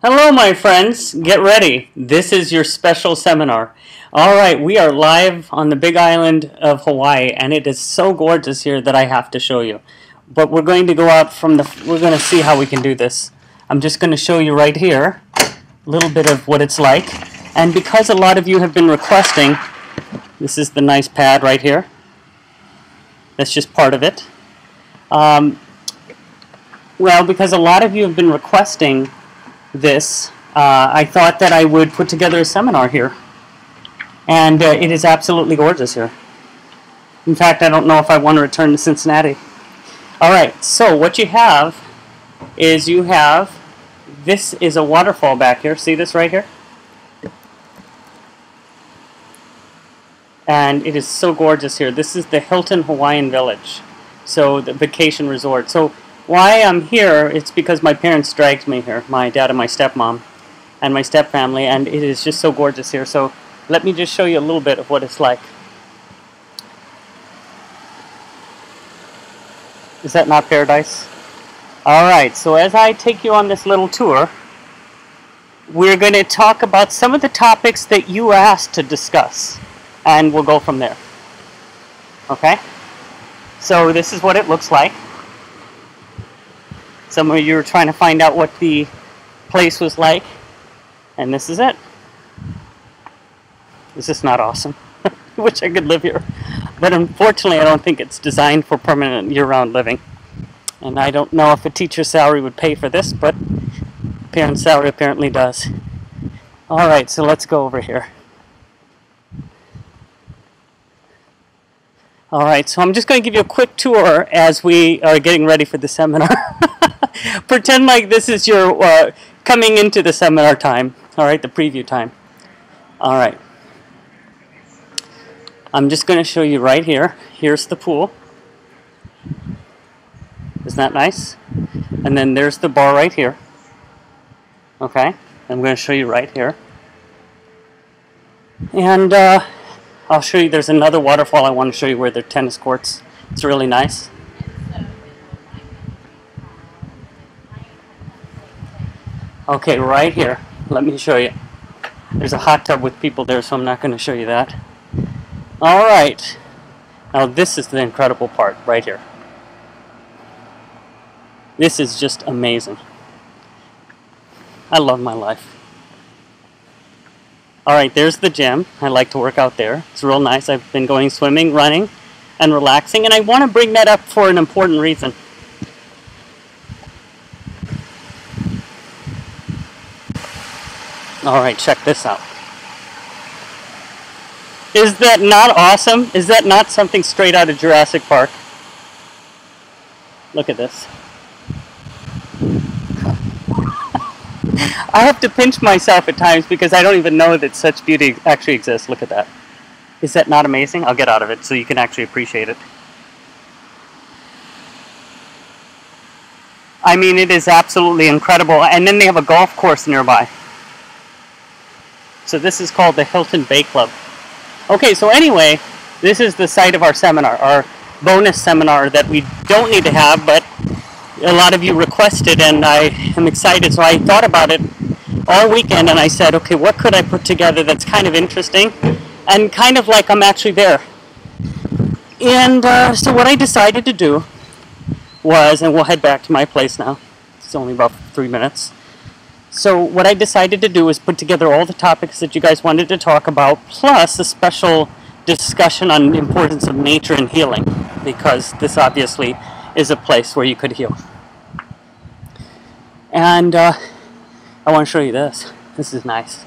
Hello, my friends. Get ready. This is your special seminar. All right, we are live on the big island of Hawaii, and it is so gorgeous here that I have to show you. But we're going to go out we're going to see how we can do this. I'm just going to show you right here a little bit of what it's like. And because a lot of you have been requesting, this is the nice pad right here. That's just part of it. Well, because a lot of you have been requesting this, I thought that I would put together a seminar here. And it is absolutely gorgeous here. In fact, I don't know if I want to return to Cincinnati. Alright, so what you have is this is a waterfall back here. See this right here? And it is so gorgeous here. This is the Hilton Hawaiian Village, so the vacation resort. So why I'm here, it's because my parents dragged me here, my dad and my stepmom and my stepfamily, and it is just so gorgeous here. So let me just show you a little bit of what it's like. Is that not paradise? Alright, so as I take you on this little tour, we're going to talk about some of the topics that you asked to discuss, and we'll go from there. Okay? So this is what it looks like. Some of you were trying to find out what the place was like, and this is it. Is this not awesome? I wish I could live here. But unfortunately, I don't think it's designed for permanent year-round living. And I don't know if a teacher's salary would pay for this, but a parent's salary apparently does. Alright, so let's go over here. Alright, so I'm just going to give you a quick tour as we are getting ready for the seminar. Pretend like this is your coming into the seminar time. Alright, the preview time. Alright. I'm just going to show you right here. Here's the pool. Isn't that nice? And then there's the bar right here. Okay, I'm going to show you right here. And I'll show you, there's another waterfall I want to show you where there are tennis courts. It's really nice. Okay, right here. Let me show you. There's a hot tub with people there, so I'm not going to show you that. Alright. Now this is the incredible part right here. This is just amazing. I love my life. Alright, there's the gym. I like to work out there. It's real nice. I've been going swimming, running, and relaxing, and I want to bring that up for an important reason. Alright, check this out. Is that not awesome? Is that not something straight out of Jurassic Park? Look at this. I have to pinch myself at times because I don't even know that such beauty actually exists. Look at that. Is that not amazing? I'll get out of it so you can actually appreciate it. I mean, it is absolutely incredible. And then they have a golf course nearby. So this is called the Hilton Bay Club. Okay, so anyway, this is the site of our seminar, our bonus seminar that we don't need to have, but a lot of you requested, and I am excited. So I thought about it all weekend, and I said, okay, what could I put together that's kind of interesting and kind of like I'm actually there. And so what I decided to do was, and we'll head back to my place now. It's only about 3 minutes. So what I decided to do is put together all the topics that you guys wanted to talk about, plus a special discussion on the importance of nature and healing, because this obviously is a place where you could heal. And I want to show you this. This is nice.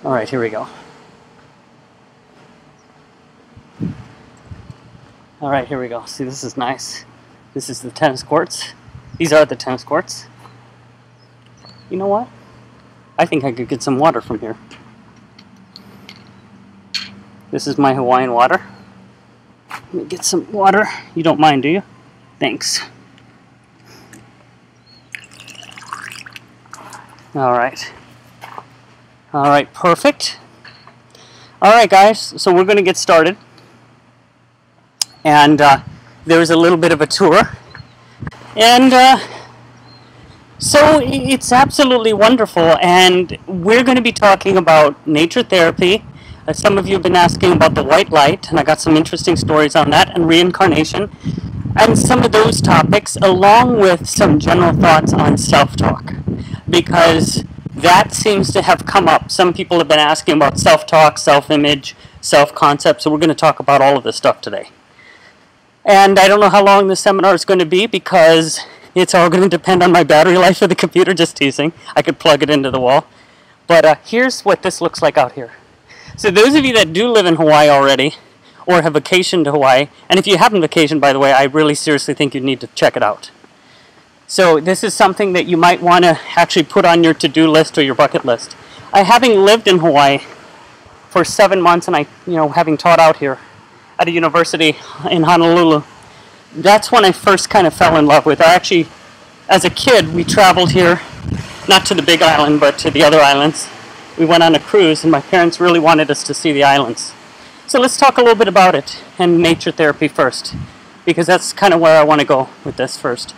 Alright, here we go. Alright, here we go. See, this is nice. This is the tennis courts. These are the tennis courts. You know what? I think I could get some water from here. This is my Hawaiian water. Let me get some water. You don't mind, do you? Thanks. Alright. Alright, perfect. Alright guys, so we're going to get started. And there was a little bit of a tour. And so it's absolutely wonderful, and we're going to be talking about nature therapy. Some of you have been asking about the white light, and I got some interesting stories on that, and reincarnation, and some of those topics, along with some general thoughts on self-talk, because that seems to have come up. Some people have been asking about self-talk, self-image, self-concept, so we're going to talk about all of this stuff today. And I don't know how long this seminar is going to be because it's all going to depend on my battery life of the computer, just teasing. I could plug it into the wall. But here's what this looks like out here. So those of you that do live in Hawaii already, or have vacationed to Hawaii, and if you haven't vacationed, by the way, I really seriously think you need to check it out. So this is something that you might want to actually put on your to-do list or your bucket list. Having lived in Hawaii for 7 months, and having taught out here at a university in Honolulu, that's when I first kind of fell in love with it. Actually, as a kid, we traveled here, not to the Big Island, but to the other islands. We went on a cruise, and my parents really wanted us to see the islands. So let's talk a little bit about it, and nature therapy first, because that's kind of where I want to go with this first.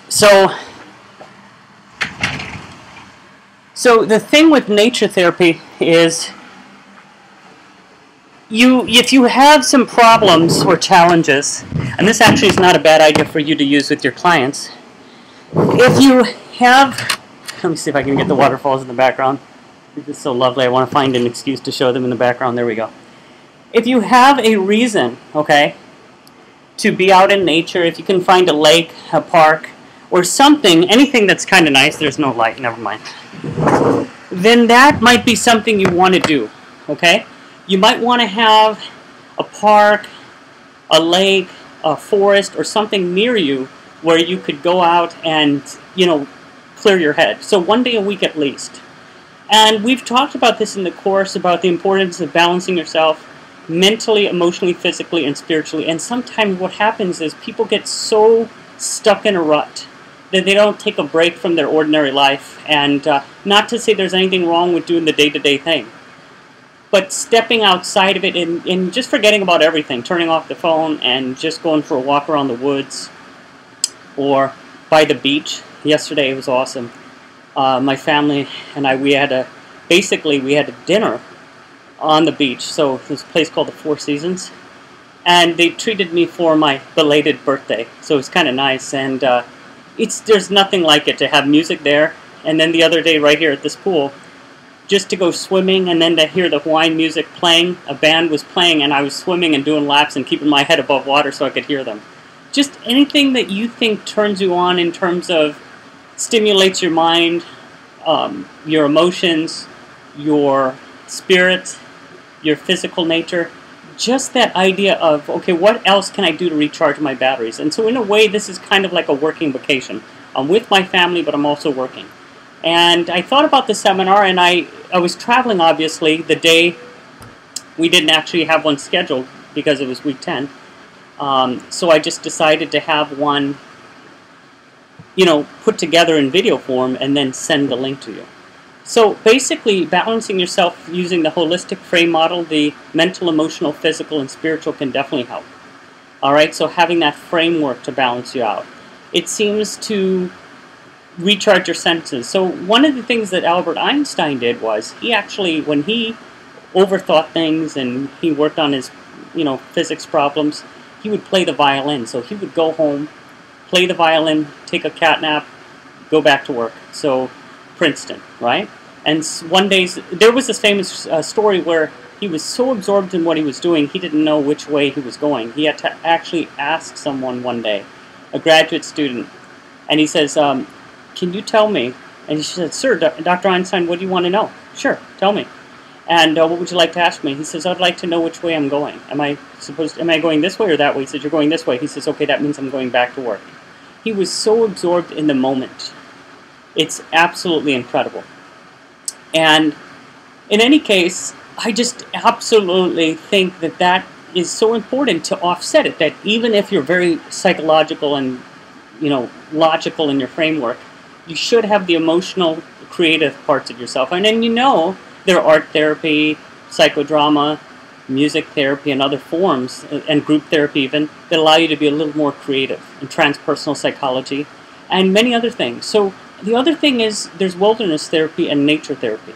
So the thing with nature therapy is if you have some problems or challenges, and this actually is not a bad idea for you to use with your clients. If you have, let me see if I can get the waterfalls in the background. This is so lovely. I want to find an excuse to show them in the background. There we go. If you have a reason, okay, to be out in nature, if you can find a lake, a park, or something, anything that's kind of nice, there's no light, never mind, then that might be something you want to do, okay? You might want to have a park, a lake, a forest, or something near you where you could go out and, clear your head. So 1 day a week at least. And we've talked about this in the course, about the importance of balancing yourself mentally, emotionally, physically, and spiritually. And sometimes what happens is people get so stuck in a rut that they don't take a break from their ordinary life. And not to say there's anything wrong with doing the day-to-day thing, but stepping outside of it and just forgetting about everything, turning off the phone and just going for a walk around the woods or by the beach. Yesterday it was awesome. My family and I, we had a dinner on the beach. So there's a place called the Four Seasons, and they treated me for my belated birthday. So it was kind of nice, and there's nothing like it to have music there. And then the other day, right here at this pool, just to go swimming, and then to hear the Hawaiian music playing. A band was playing, and I was swimming and doing laps and keeping my head above water so I could hear them. Just anything that you think turns you on in terms of stimulates your mind, your emotions, your spirit, your physical nature. Just that idea of, okay, what else can I do to recharge my batteries? And so in a way, this is kind of like a working vacation. I'm with my family, but I'm also working. And I thought about the seminar, and I was traveling, obviously, the day we didn't actually have one scheduled because it was week 10. So I just decided to have one, put together in video form and then send the link to you. So basically, balancing yourself using the holistic frame model, the mental, emotional, physical, and spiritual can definitely help. All right, so having that framework to balance you out. It seems to recharge your senses. So one of the things that Albert Einstein did was, he actually, when he overthought things and he worked on his, physics problems, he would play the violin. So he would go home, play the violin, take a cat nap, go back to work. So Princeton, right? And one day, there was this famous story where he was so absorbed in what he was doing, he didn't know which way he was going. He had to actually ask someone one day, a graduate student, and he says, can you tell me? And she said, sir, Dr. Einstein, what do you want to know? Sure, tell me. And what would you like to ask me? He says, I'd like to know which way I'm going. Am I going this way or that way? He says, you're going this way. He says, okay, that means I'm going back to work. He was so absorbed in the moment. It's absolutely incredible. And in any case, I just absolutely think that that is so important to offset it, that even if you're very psychological and, logical in your framework, you should have the emotional, creative parts of yourself. And then there are art therapy, psychodrama, music therapy and other forms, and group therapy even, that allow you to be a little more creative, and transpersonal psychology, and many other things. So the other thing is there's wilderness therapy and nature therapy.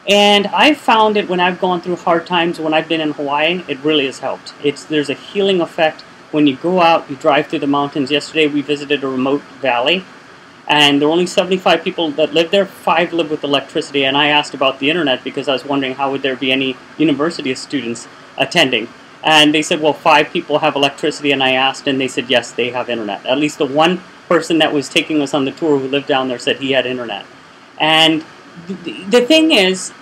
And I've found it when I've gone through hard times, when I've been in Hawaii, it really has helped. There's a healing effect when you go out, you drive through the mountains. Yesterday we visited a remote valley, and there were only 75 people that lived there. 5 live with electricity, and I asked about the internet because I was wondering how would there be any university students attending. And they said, well, 5 people have electricity, and I asked, and they said, yes, they have internet. At least the one person that was taking us on the tour who lived down there said he had internet. And the thing is,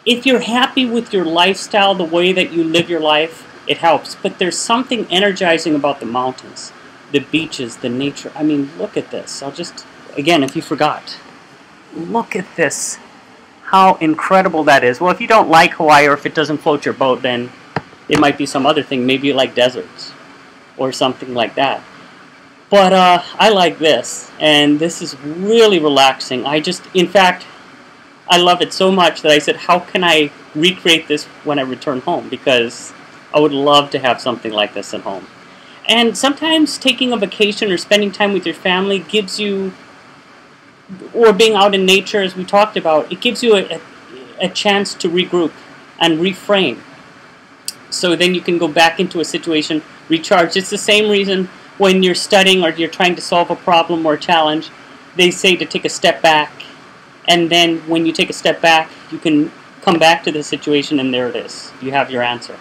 if you're happy with your lifestyle, the way that you live your life, it helps. But there's something energizing about the mountains, the beaches, the nature. I mean, look at this. I'll just, again, if you forgot, look at this. How incredible that is. Well, if you don't like Hawaii, or if it doesn't float your boat, then it might be some other thing. Maybe you like deserts or something like that. But I like this, and this is really relaxing. In fact, I love it so much that I said, how can I recreate this when I return home? Because I would love to have something like this at home. And sometimes taking a vacation or spending time with your family gives you, or being out in nature, as we talked about, it gives you a chance to regroup and reframe. So then you can go back into a situation, recharge. It's the same reason when you're studying or you're trying to solve a problem or a challenge, they say to take a step back. And then when you take a step back, you can come back to the situation, and there it is. You have your answer.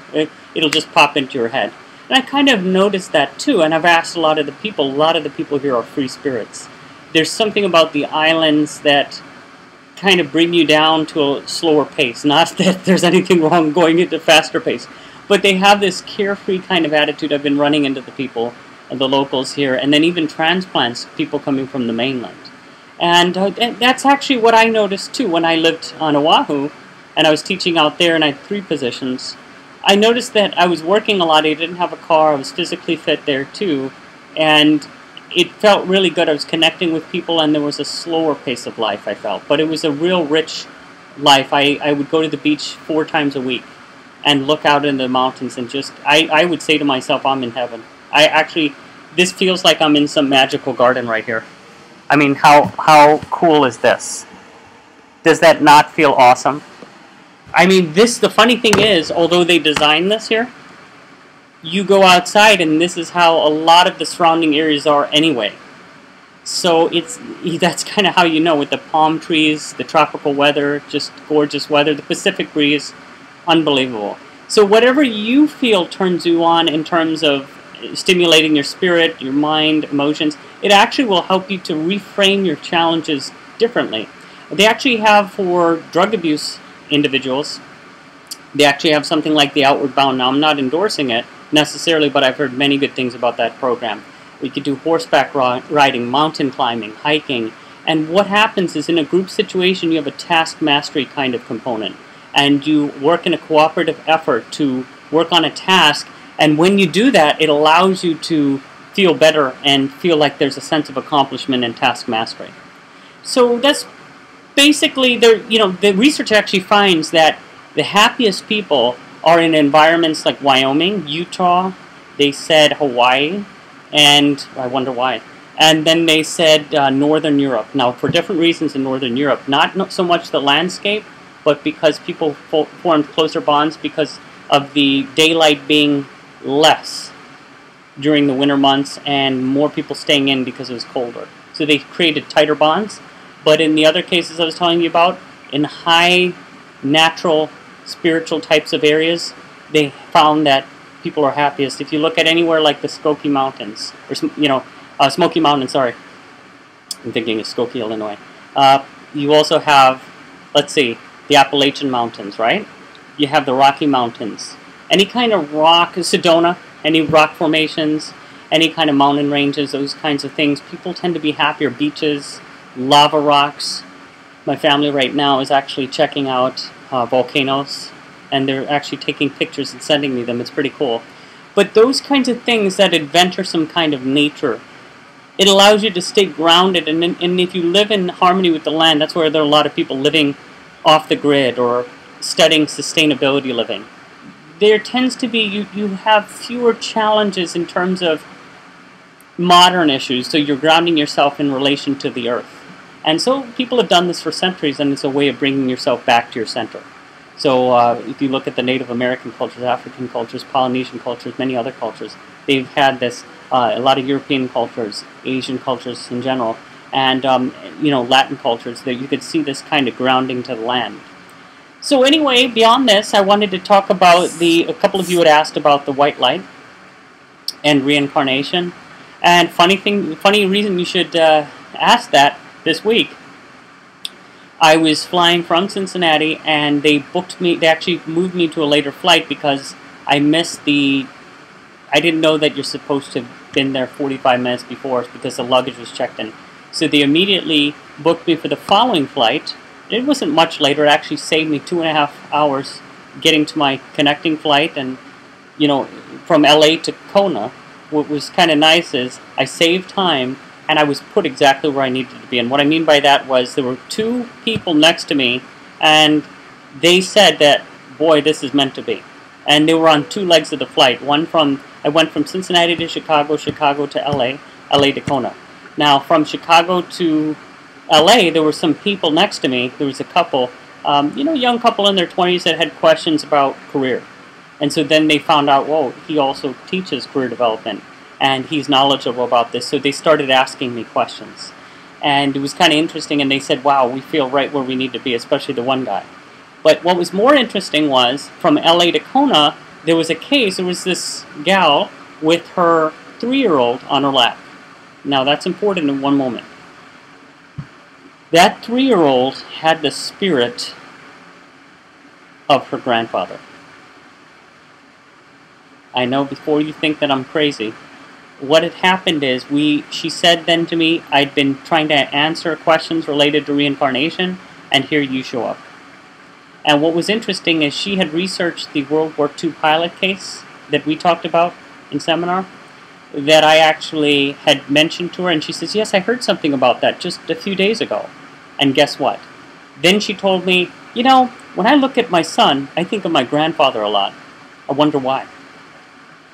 It'll just pop into your head. And I kind of noticed that too, and I've asked a lot of the people here are free spirits. There's something about the islands that kind of bring you down to a slower pace. Not that there's anything wrong going at a faster pace, but they have this carefree kind of attitude. I've been running into the locals here, and then even transplants, people coming from the mainland. And that's actually what I noticed too when I lived on Oahu, and I was teaching out there, and I had 3 positions. I noticed that I was working a lot. I didn't have a car. I was physically fit there too, and it felt really good. I was connecting with people, and there was a slower pace of life, I felt. But it was a real rich life. I would go to the beach 4 times a week and look out into the mountains, and just, I would say to myself, I'm in heaven. This feels like I'm in some magical garden right here. I mean, how cool is this? Does that not feel awesome? I mean, the funny thing is, although they designed this here, you go outside and this is how a lot of the surrounding areas are anyway. So that's kind of how you know, with the palm trees, the tropical weather, just gorgeous weather, the Pacific breeze, unbelievable. So whatever you feel turns you on in terms of stimulating your spirit, your mind, emotions, it actually will help you to reframe your challenges differently. They actually have, for drug abuse individuals, they actually have something like the Outward Bound. Now, I'm not endorsing it necessarily, but I've heard many good things about that program. We could do horseback riding, mountain climbing, hiking, and what happens is, in a group situation, you have a task mastery kind of component, and you work in a cooperative effort to work on a task. And when you do that, it allows you to feel better and feel like there's a sense of accomplishment and task mastery. So that's basically, the research actually finds that the happiest people are in environments like Wyoming, Utah, they said Hawaii, and I wonder why. And then they said Northern Europe. Now, for different reasons in Northern Europe, not so much the landscape, but because people formed closer bonds because of the daylight being less during the winter months and more people staying in because it was colder. So they created tighter bonds. But in the other cases I was telling you about, in high natural spiritual types of areas, they found that people are happiest. If you look at anywhere like the Smoky Mountains, or Smoky Mountains, sorry, I'm thinking of Skokie, Illinois. You also have, let's see, the Appalachian Mountains, right? You have the Rocky Mountains. Any kind of rock, Sedona, any rock formations, any kind of mountain ranges, those kinds of things, people tend to be happier. Beaches, lava rocks. My family right now is actually checking out volcanoes, and they're actually taking pictures and sending me them. It's pretty cool. But those kinds of things, that adventuresome kind of nature, it allows you to stay grounded, and if you live in harmony with the land, that's where there are a lot of people living off the grid or studying sustainability living. there tends to be, you have fewer challenges in terms of modern issues, so you're grounding yourself in relation to the earth. And so people have done this for centuries, and it's a way of bringing yourself back to your center. So if you look at the Native American cultures, African cultures, Polynesian cultures, many other cultures, they've had this, a lot of European cultures, Asian cultures in general, and Latin cultures, that you could see this kind of grounding to the land. So anyway, beyond this, I wanted to talk about a couple of you had asked about the white light and reincarnation. And funny reason you should ask that this week. I was flying from Cincinnati, and they actually moved me to a later flight because I missed I didn't know that you're supposed to have been there 45 minutes before because the luggage was checked in. So they immediately booked me for the following flight. It wasn't much later. It actually saved me 2.5 hours getting to my connecting flight, and from LA to Kona. What was kind of nice is I saved time, and I was put exactly where I needed to be. And what I mean by that was there were 2 people next to me, and they said that, boy, this is meant to be. And they were on 2 legs of the flight. I went from Cincinnati to Chicago, Chicago to LA, LA to Kona. Now, from Chicago to LA, there were some people next to me. There was a couple, young couple in their 20s that had questions about career. And so then they found out, whoa, he also teaches career development, and he's knowledgeable about this. So they started asking me questions. And it was kind of interesting, and they said, wow, we feel right where we need to be, especially the one guy. But what was more interesting was, from LA to Kona, there was this gal with her 3-year-old on her lap. Now that's important in one moment. That 3-year-old had the spirit of her grandfather. I know, before you think that I'm crazy, what had happened is she said then to me, I'd been trying to answer questions related to reincarnation, and here you show up. And what was interesting is she had researched the World War II pilot case that we talked about in seminar, that I actually had mentioned to her, and she says, yes, I heard something about that just a few days ago. And guess what? Then she told me, when I look at my son, I think of my grandfather a lot. I wonder why.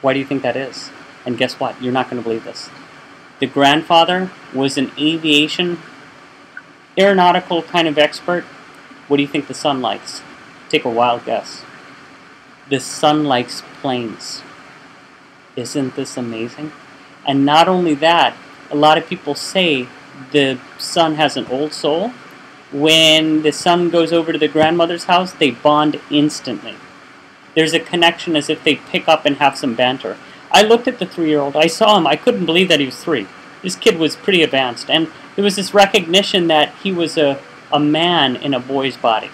Why do you think that is? And guess what? You're not going to believe this. The grandfather was an aeronautical kind of expert. What do you think the son likes? Take a wild guess. The son likes planes. Isn't this amazing? And not only that, a lot of people say the son has an old soul. When the son goes over to the grandmother's house, they bond instantly. There's a connection as if they pick up and have some banter. I looked at the 3-year-old. I saw him. I couldn't believe that he was 3. This kid was pretty advanced. And there was this recognition that he was a man in a boy's body.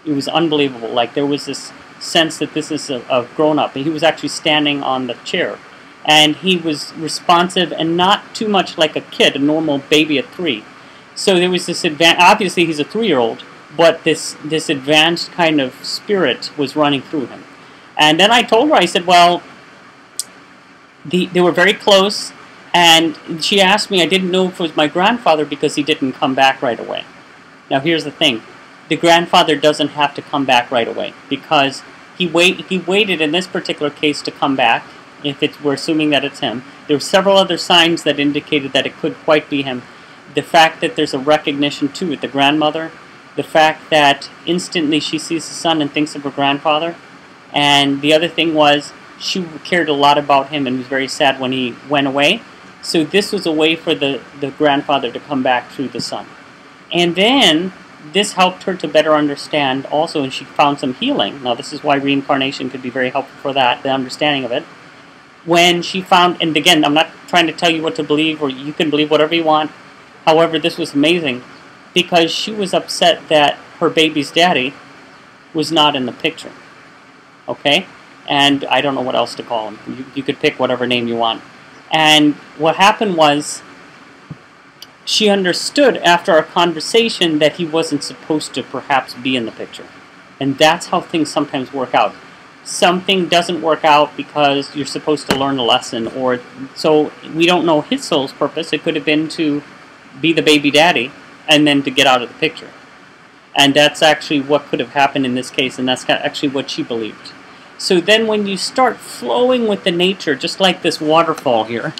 It was unbelievable. Like, there was this sense that this is a grown-up. He was actually standing on the chair. And he was responsive and not too much like a kid, a normal baby at 3. So there was this obviously he's a 3-year-old, but this advanced kind of spirit was running through him. And then I told her, I said, well, they were very close, and she asked me, I didn't know if it was my grandfather because he didn't come back right away. Now here's the thing. The grandfather doesn't have to come back right away because he waited in this particular case to come back. We're assuming that it's him. There were several other signs that indicated that it could quite be him. The fact that there's a recognition too with the grandmother, the fact that instantly she sees the son and thinks of her grandfather, and the other thing was she cared a lot about him and was very sad when he went away. So this was a way for the grandfather to come back through the son. And then this helped her to better understand also, and she found some healing. Now this is why reincarnation could be very helpful for that, the understanding of it. When she found, and again, I'm not trying to tell you what to believe, or you can believe whatever you want. However, this was amazing because she was upset that her baby's daddy was not in the picture. Okay? And I don't know what else to call him. You could pick whatever name you want. And what happened was she understood after our conversation that he wasn't supposed to perhaps be in the picture. And that's how things sometimes work out. Something doesn't work out because you're supposed to learn a lesson, or so we don't know his soul's purpose. It could have been to be the baby daddy and then to get out of the picture. And that's actually what could have happened in this case, and that's actually what she believed. So then when you start flowing with the nature, just like this waterfall here,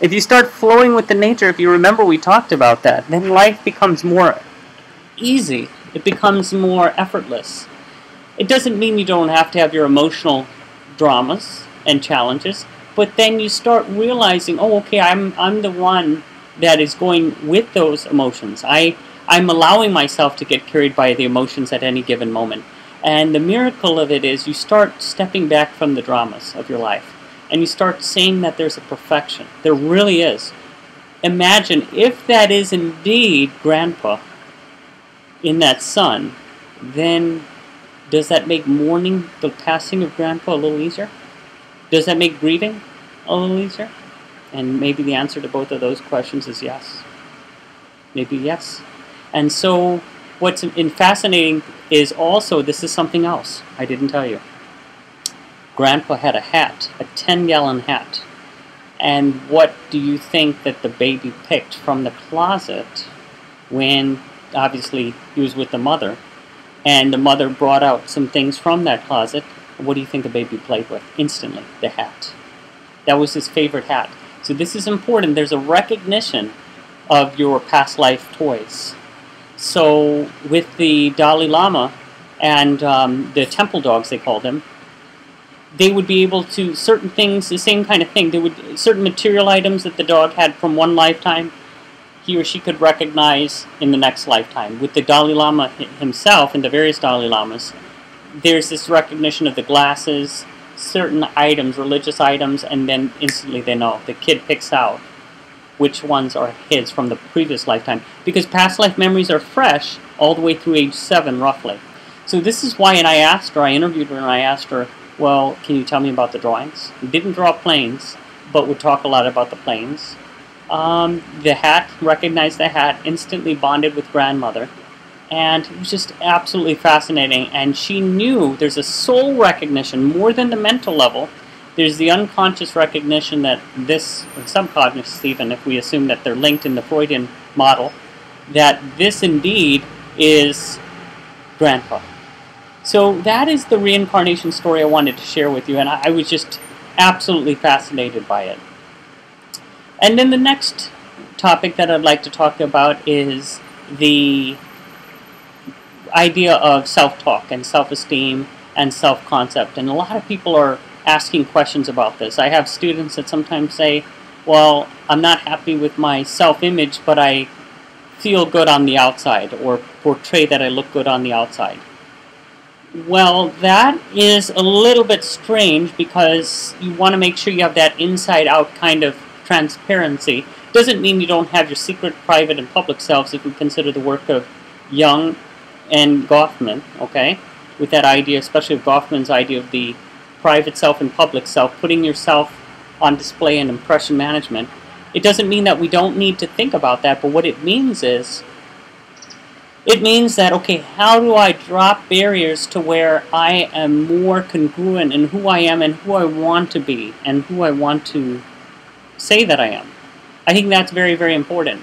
if you start flowing with the nature, if you remember we talked about that, then life becomes more easy. It becomes more effortless. It doesn't mean you don't have to have your emotional dramas and challenges, but then you start realizing, oh, okay, I'm the one that is going with those emotions. I'm allowing myself to get carried by the emotions at any given moment. And the miracle of it is you start stepping back from the dramas of your life, and you start seeing that there's a perfection. There really is. Imagine if that is indeed Grandpa in that sun, then does that make mourning the passing of Grandpa a little easier? Does that make grieving a little easier? And maybe the answer to both of those questions is yes. Maybe yes. And so what's fascinating is also, this is something else I didn't tell you. Grandpa had a hat, a 10-gallon hat. And what do you think that the baby picked from the closet when, obviously, he was with the mother, and the mother brought out some things from that closet? What do you think the baby played with? Instantly, the hat. That was his favorite hat. So this is important. There's a recognition of your past life toys. So with the Dalai Lama and the temple dogs, they called them, they would be able to, certain things, the same kind of thing, they would, certain material items that the dog had from one lifetime, he or she could recognize in the next lifetime. With the Dalai Lama himself and the various Dalai Lamas, there's this recognition of the glasses, certain items, religious items, and then instantly they know. The kid picks out which ones are his from the previous lifetime, because past life memories are fresh all the way through age 7, roughly. So this is why, and I asked her, I interviewed her, and I asked her, well, can you tell me about the drawings? We didn't draw planes, but would talk a lot about the planes. The hat, recognized the hat, instantly bonded with grandmother, and it was just absolutely fascinating. And she knew there's a soul recognition more than the mental level. There's the unconscious recognition that this, or subconscious even, if we assume that they're linked in the Freudian model, that this indeed is Grandpa. So that is the reincarnation story I wanted to share with you, and I was just absolutely fascinated by it. And then the next topic that I'd like to talk about is the idea of self-talk and self-esteem and self-concept. And a lot of people are asking questions about this. I have students that sometimes say, well, I'm not happy with my self-image, but I feel good on the outside, or portray that I look good on the outside. Well, that is a little bit strange, because you want to make sure you have that inside-out kind of transparency. Doesn't mean you don't have your secret, private, and public selves, if we consider the work of Jung and Goffman, okay? With that idea, especially of Goffman's idea of the private self and public self, putting yourself on display in impression management. It doesn't mean that we don't need to think about that, but what it means is, it means that, okay, how do I drop barriers to where I am more congruent in who I am and who I want to be and who I want to say that I am? I think that's very, very important.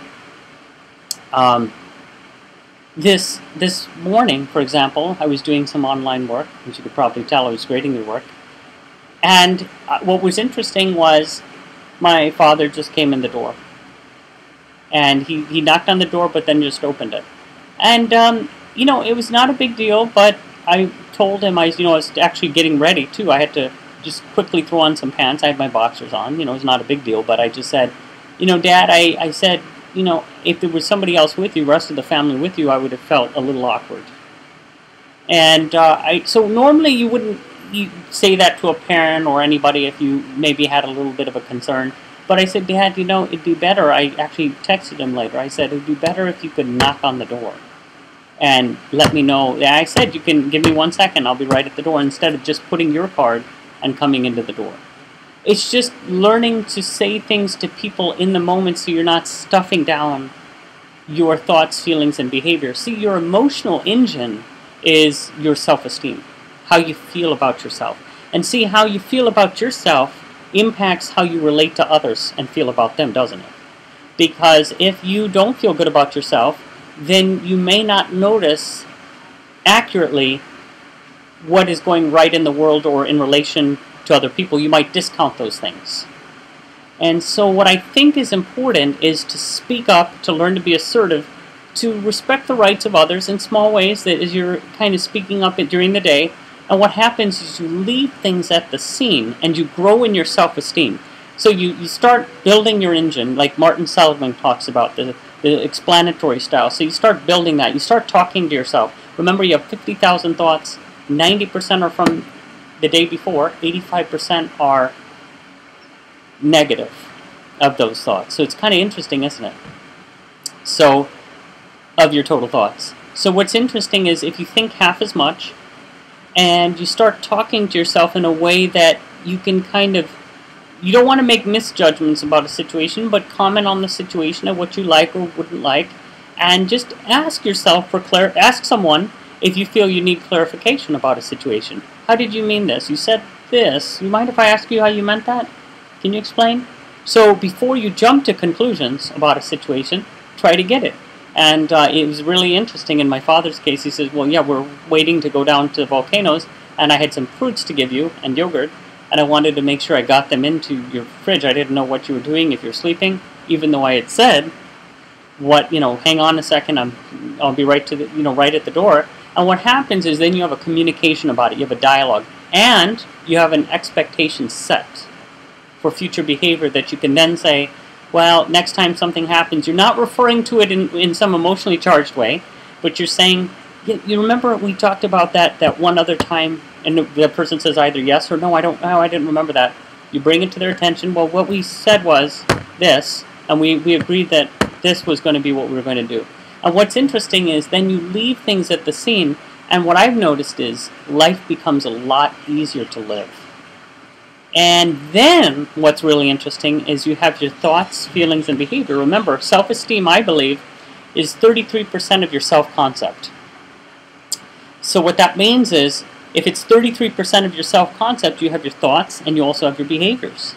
This morning, for example, I was doing some online work, as you could probably tell, I was grading the work. And what was interesting was my father just came in the door. And he knocked on the door, but then just opened it. And, you know, it was not a big deal, but I told him, I was actually getting ready, too. I had to just quickly throw on some pants. I had my boxers on. You know, it was not a big deal, but I just said, you know, Dad, I said, you know, if there was somebody else with you, the rest of the family with you, I would have felt a little awkward. And so normally you wouldn't say that to a parent or anybody if you maybe had a little bit of a concern. But I said, Dad, you know, it'd be better. I actually texted him later. I said, it'd be better if you could knock on the door and let me know. I said, you can give me 1 second. I'll be right at the door, instead of just putting your card and coming into the door. It's just learning to say things to people in the moment so you're not stuffing down your thoughts, feelings, and behavior. See, your emotional engine is your self-esteem, how you feel about yourself. And see, how you feel about yourself impacts how you relate to others and feel about them, doesn't it? Because if you don't feel good about yourself, then you may not notice accurately what is going right in the world or in relation to other people, you might discount those things. And so what I think is important is to speak up, to learn to be assertive, to respect the rights of others in small ways, that as you're kind of speaking up during the day. And what happens is you leave things at the scene and you grow in your self-esteem. So you start building your engine, like Martin Seligman talks about, the explanatory style. So you start building that. You start talking to yourself. Remember, you have 50,000 thoughts. 90% are from the day before. 85% are negative of those thoughts. So it's kind of interesting, isn't it? So, of your total thoughts. So what's interesting is if you think half as much and you start talking to yourself in a way that you can kind of, you don't want to make misjudgments about a situation, but comment on the situation and what you like or wouldn't like, and just ask yourself for ask someone if you feel you need clarification about a situation. How did you mean this? You said this. You mind if I ask you how you meant that? Can you explain? So before you jump to conclusions about a situation, try to get it. And it was really interesting in my father's case. He says, well, yeah, we're waiting to go down to volcanoes, and I had some fruits to give you and yogurt, and I wanted to make sure I got them into your fridge. I didn't know what you were doing, if you're sleeping, even though I had said, hang on a second, I'll be right to the, right at the door. And what happens is then you have a communication about it, you have a dialogue, and you have an expectation set for future behavior that you can then say, well, next time something happens, you're not referring to it in some emotionally charged way, but you're saying, you remember we talked about that one other time, and the person says either yes or no, I didn't remember that. You bring it to their attention, well, what we said was this, and we agreed that this was going to be what we were going to do. And what's interesting is then you leave things at the scene, and what I've noticed is life becomes a lot easier to live. And then what's really interesting is you have your thoughts, feelings, and behavior. Remember, self-esteem, I believe, is 33% of your self-concept. So what that means is, if it's 33% of your self-concept, you have your thoughts and you also have your behaviors.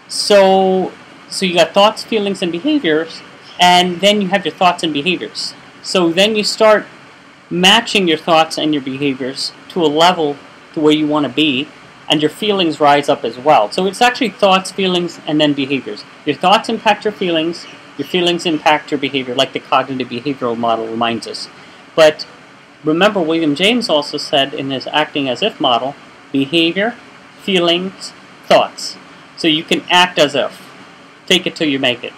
So you got thoughts, feelings, and behaviors, and then you have your thoughts and behaviors. So then you start matching your thoughts and your behaviors to a level to where you want to be, and your feelings rise up as well. So it's actually thoughts, feelings, and then behaviors. Your thoughts impact your feelings impact your behavior, like the cognitive behavioral model reminds us. But remember, William James also said in his acting as if model, behavior, feelings, thoughts. So you can act as if. Take it till you make it.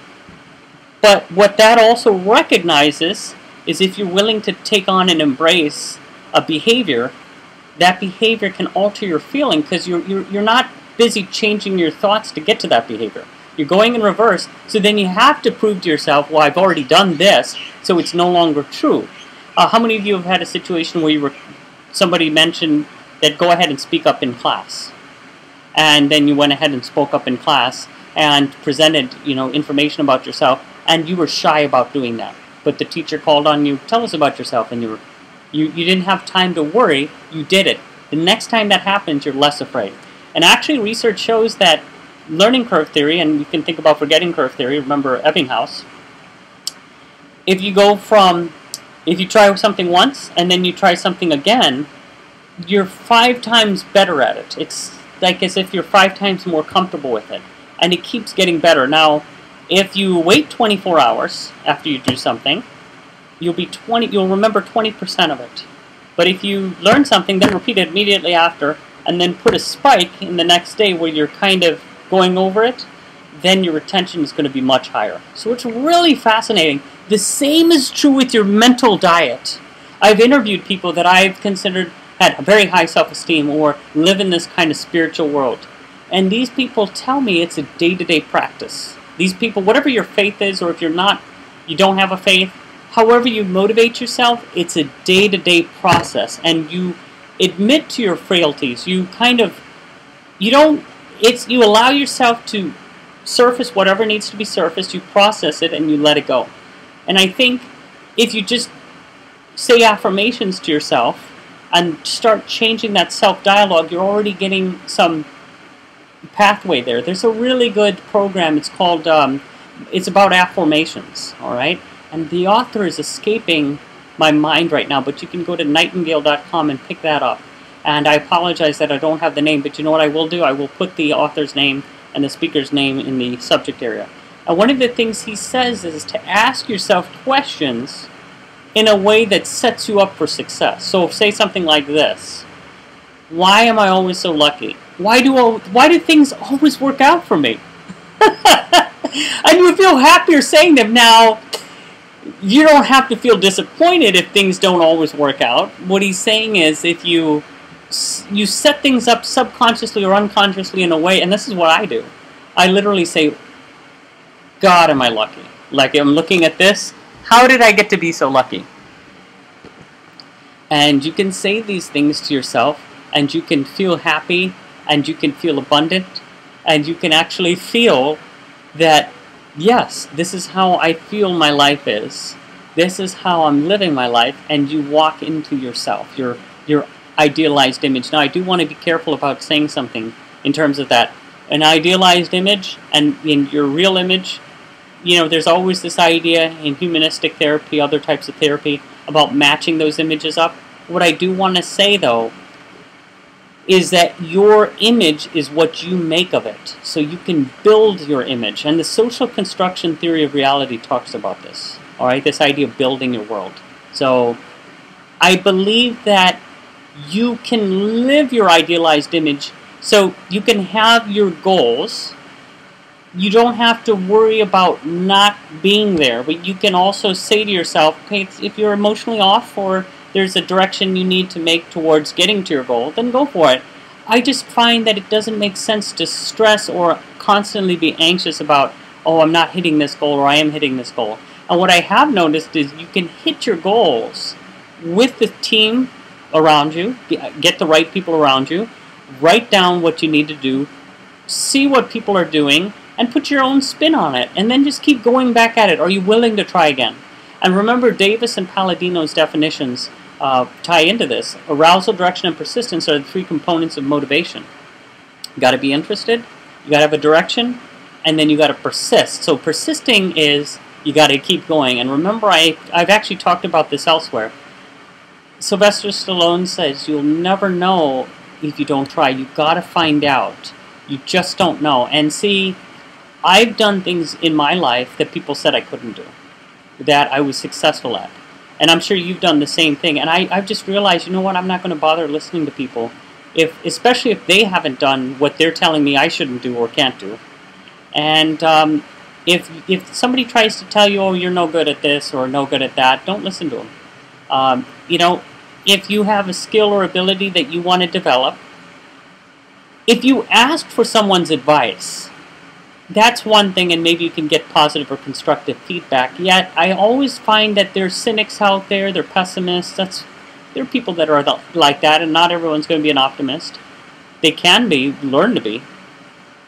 But what that also recognizes is if you're willing to take on and embrace a behavior, that behavior can alter your feeling, because you're not busy changing your thoughts to get to that behavior. You're going in reverse, so then you have to prove to yourself, well, I've already done this, so it's no longer true. How many of you have had a situation where somebody mentioned that go ahead and speak up in class? And then you went ahead and spoke up in class and presented, information about yourself, and you were shy about doing that. But the teacher called on you, tell us about yourself, and you didn't have time to worry, you did it. The next time that happens, you're less afraid. And actually, research shows that learning curve theory, and you can think about forgetting curve theory, remember Ebbinghaus, if you try something once, and then you try something again, you're 5 times better at it. It's like as if you're 5 times more comfortable with it. And it keeps getting better. Now, if you wait 24 hours after you do something, you'll remember 20% of it. But if you learn something, then repeat it immediately after, and then put a spike in the next day where you're kind of going over it, then your retention is going to be much higher. So it's really fascinating. The same is true with your mental diet. I've interviewed people that I've considered had a very high self-esteem or live in this kind of spiritual world. And these people tell me it's a day-to-day practice. These people, whatever your faith is, or if you're not, you don't have a faith, however you motivate yourself, it's a day-to-day process, and you admit to your frailties. You allow yourself to surface whatever needs to be surfaced, you process it, and you let it go. And I think if you just say affirmations to yourself and start changing that self-dialogue, you're already getting some pathway there. There's a really good program. It's called, it's about affirmations, all right? And the author is escaping my mind right now, but you can go to nightingale.com and pick that up. And I apologize that I don't have the name, but you know what I will do? I will put the author's name and the speaker's name in the subject area. And one of the things he says is to ask yourself questions in a way that sets you up for success. So say something like this: why am I always so lucky? Why do things always work out for me? And you feel happier saying them. Now, you don't have to feel disappointed if things don't always work out. What he's saying is, if you set things up subconsciously or unconsciously in a way, and this is what I do. I literally say, God, am I lucky? Like, I'm looking at this. How did I get to be so lucky? And you can say these things to yourself, and you can feel happy, and you can feel abundant, and you can actually feel that, yes, this is how I feel my life is. This is how I'm living my life, and you walk into yourself, your idealized image. Now, I do want to be careful about saying something in terms of that. An idealized image and in your real image, you know, there's always this idea in humanistic therapy, other types of therapy, about matching those images up. What I do want to say, though, is that your image is what you make of it. So you can build your image. And the social construction theory of reality talks about this. All right, this idea of building your world. So I believe that you can live your idealized image. So you can have your goals. You don't have to worry about not being there. But you can also say to yourself, okay, if you're emotionally off or there's a direction you need to make towards getting to your goal, then go for it. I just find that it doesn't make sense to stress or constantly be anxious about, oh, I'm not hitting this goal or I am hitting this goal. And what I have noticed is you can hit your goals with the team around you, get the right people around you, write down what you need to do, see what people are doing, and put your own spin on it, and then just keep going back at it. Are you willing to try again? And remember, Davis and Palladino's definitions tie into this. Arousal, direction, and persistence are the three components of motivation. You got to be interested, you got to have a direction, and then you got to persist. So persisting is you got to keep going. And remember, I've actually talked about this elsewhere. Sylvester Stallone says you'll never know if you don't try. You got to find out. You just don't know. And see, I've done things in my life that people said I couldn't do, that I was successful at. And I'm sure you've done the same thing. And I've just realized, you know what, I'm not going to bother listening to people, especially if they haven't done what they're telling me I shouldn't do or can't do. And if somebody tries to tell you, oh, you're no good at this or no good at that, don't listen to them. You know, if you have a skill or ability that you want to develop, if you ask for someone's advice, that's one thing, and maybe you can get positive or constructive feedback. Yet, I always find that there's cynics out there, they're pessimists. There are people that are like that, and not everyone's going to be an optimist. They can be, learn to be.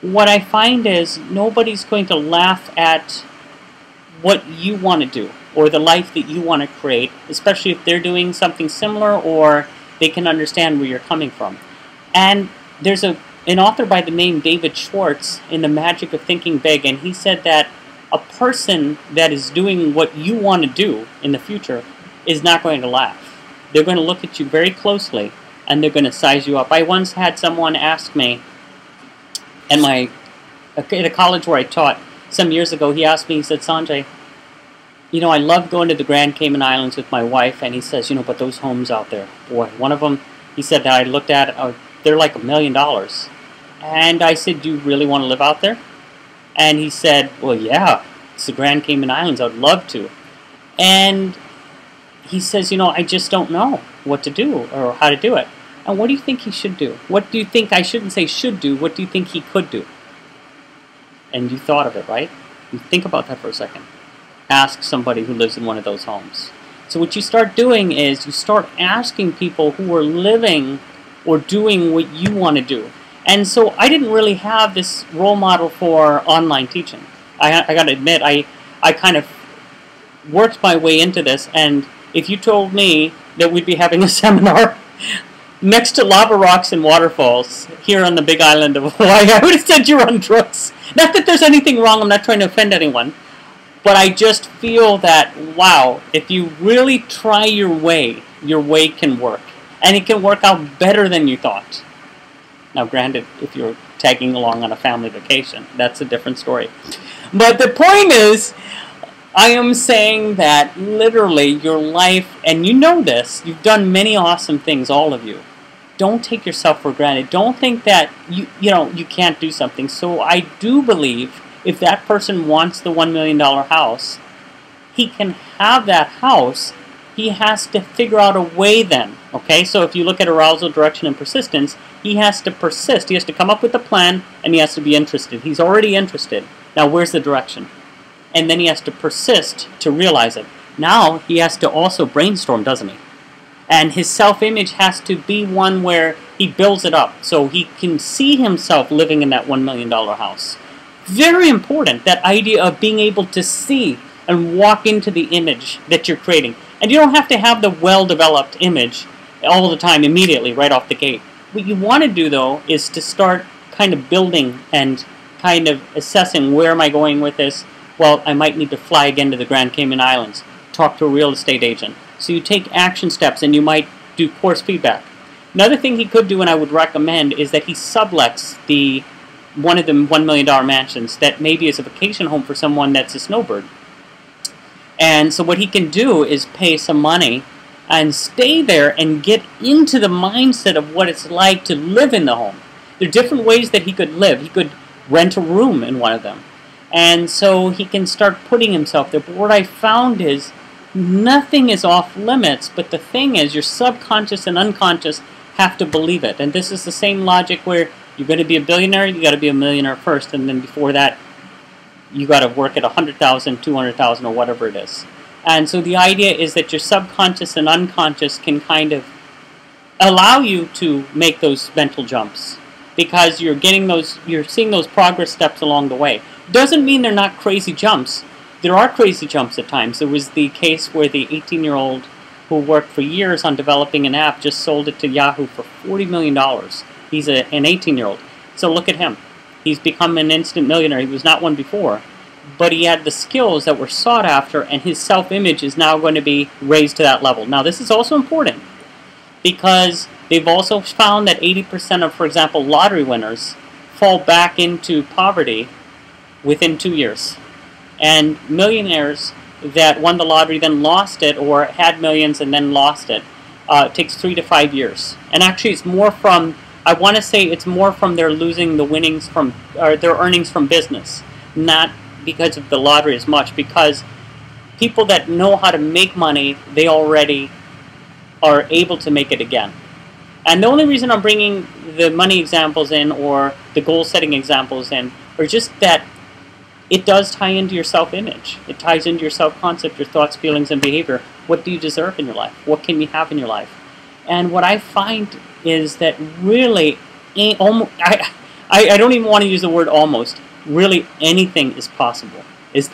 What I find is nobody's going to laugh at what you want to do or the life that you want to create, especially if they're doing something similar or they can understand where you're coming from. And there's an author by the name David Schwartz in The Magic of Thinking Big, and he said that a person that is doing what you want to do in the future is not going to laugh. They're going to look at you very closely, and they're going to size you up. I once had someone ask me, at a college where I taught some years ago, he asked me, he said, Sanjay, you know, I love going to the Grand Cayman Islands with my wife, and he says, you know, but those homes out there, boy, one of them, he said that I looked at, they're like $1 million. And I said, do you really want to live out there? And he said, well, yeah, it's the Grand Cayman Islands, I would love to. And he says, you know, I just don't know what to do or how to do it. And what do you think he should do? What do you think, I shouldn't say should do, what do you think he could do? And you thought of it, right? You think about that for a second. Ask somebody who lives in one of those homes. So what you start doing is you start asking people who are living or doing what you want to do. And so I didn't really have this role model for online teaching. I got to admit, I kind of worked my way into this, and if you told me that we'd be having a seminar next to lava rocks and waterfalls here on the big island of Hawaii, I would have said you're on drugs. Not that there's anything wrong, I'm not trying to offend anyone, but I just feel that, wow, if you really try your way can work. and it can work out better than you thought. Now, granted, if you're tagging along on a family vacation, that's a different story. But the point is, I am saying that literally your life, and you know this, you've done many awesome things, all of you. Don't take yourself for granted. Don't think that you can't do something. So I do believe if that person wants the $1 million house, he can have that house. He has to figure out a way then. Okay, so if you look at arousal, direction, and persistence, he has to persist. He has to come up with a plan, and he has to be interested. He's already interested. Now, where's the direction? And then he has to persist to realize it. Now, he has to also brainstorm, doesn't he? And his self-image has to be one where he builds it up so he can see himself living in that $1 million house. Very important, that idea of being able to see and walk into the image that you're creating. And you don't have to have the well-developed image all the time, immediately, right off the gate. What you want to do, though, is to start kind of building and kind of assessing, where am I going with this? Well, I might need to fly again to the Grand Cayman Islands, talk to a real estate agent. So you take action steps, and you might do course feedback. Another thing he could do, and I would recommend, is that he sublets one of the $1 million mansions that maybe is a vacation home for someone that's a snowbird. And so what he can do is pay some money and stay there and get into the mindset of what it's like to live in the home. There are different ways that he could live. He could rent a room in one of them. And so he can start putting himself there. But what I found is nothing is off limits, but the thing is your subconscious and unconscious have to believe it. And this is the same logic where you're going to be a billionaire, you got to be a millionaire first, and then before that you got to work at 100,000, 200,000, or whatever it is. And so the idea is that your subconscious and unconscious can kind of allow you to make those mental jumps, because you're seeing those progress steps along the way. Doesn't mean they're not crazy jumps. There are crazy jumps at times. There was the case where the 18-year-old who worked for years on developing an app just sold it to Yahoo for $40 million. He's an 18-year-old. So look at him. He's become an instant millionaire. He was not one before. But he had the skills that were sought after, and his self-image is now going to be raised to that level. Now, this is also important because they've also found that 80% of, for example, lottery winners fall back into poverty within 2 years. And millionaires that won the lottery then lost it, or had millions and then lost it, takes 3 to 5 years. And actually it's more from, I want to say it's more from their losing the winnings from, or their earnings from business, not because of the lottery as much, because people that know how to make money, they already are able to make it again. And the only reason I'm bringing the money examples in, or the goal-setting examples in, are just that it does tie into your self-image. It ties into your self-concept, your thoughts, feelings, and behavior. What do you deserve in your life? What can you have in your life? And what I find is that really, I don't even want to use the word almost. Really, anything is possible. It's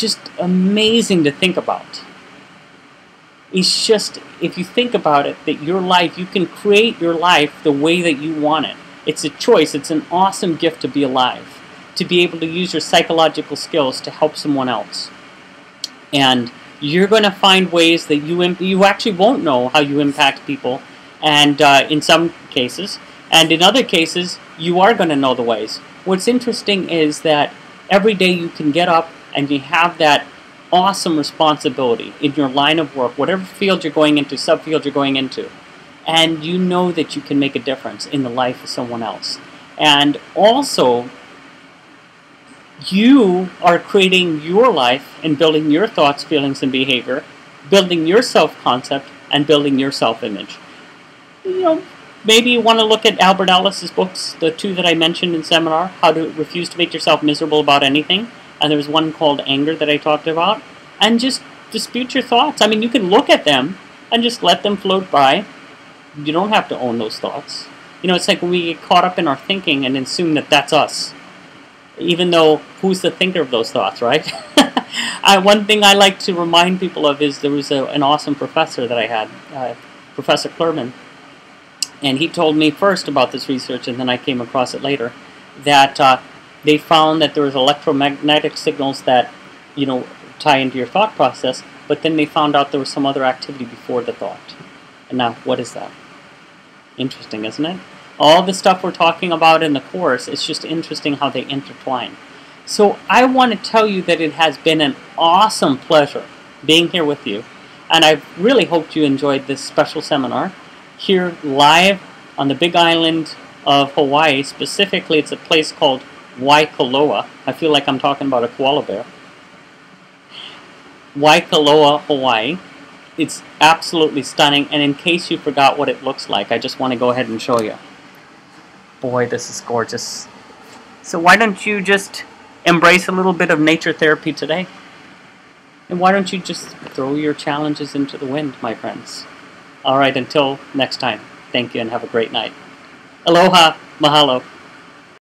just amazing to think about. It's just, if you think about it, that your life, you can create your life the way that you want it. It's a choice. It's an awesome gift to be alive, to be able to use your psychological skills to help someone else. And you're going to find ways that you actually won't know how you impact people, and in some cases, and in other cases, you are going to know the ways. What's interesting is that every day you can get up and you have that awesome responsibility in your line of work, whatever field you're going into, subfield you're going into, and you know that you can make a difference in the life of someone else. And also, you are creating your life and building your thoughts, feelings, and behavior, building your self-concept, and building your self-image. You know, maybe you want to look at Albert Ellis's books, the two that I mentioned in seminar, How to Refuse to Make Yourself Miserable About Anything, and there was one called Anger that I talked about, and just dispute your thoughts. I mean, you can look at them and just let them float by. You don't have to own those thoughts. You know, it's like when we get caught up in our thinking and assume that that's us, even though who's the thinker of those thoughts, right? One thing I like to remind people of is there was an awesome professor that I had, Professor Klerman, and he told me first about this research, and then I came across it later, that they found that there was electromagnetic signals that, you know, tie into your thought process, but then they found out there was some other activity before the thought. And now, what is that? Interesting, isn't it? All the stuff we're talking about in the course, it's just interesting how they intertwine. So I want to tell you that it has been an awesome pleasure being here with you. And I really hoped you enjoyed this special seminar here live on the Big Island of Hawaii. Specifically, it's a place called Waikoloa. I feel like I'm talking about a koala bear. Waikoloa, Hawaii. It's absolutely stunning, and in case you forgot what it looks like, I just want to go ahead and show you. Boy, this is gorgeous. So why don't you just embrace a little bit of nature therapy today? And why don't you just throw your challenges into the wind, my friends? All right, until next time, thank you and have a great night. Aloha, mahalo.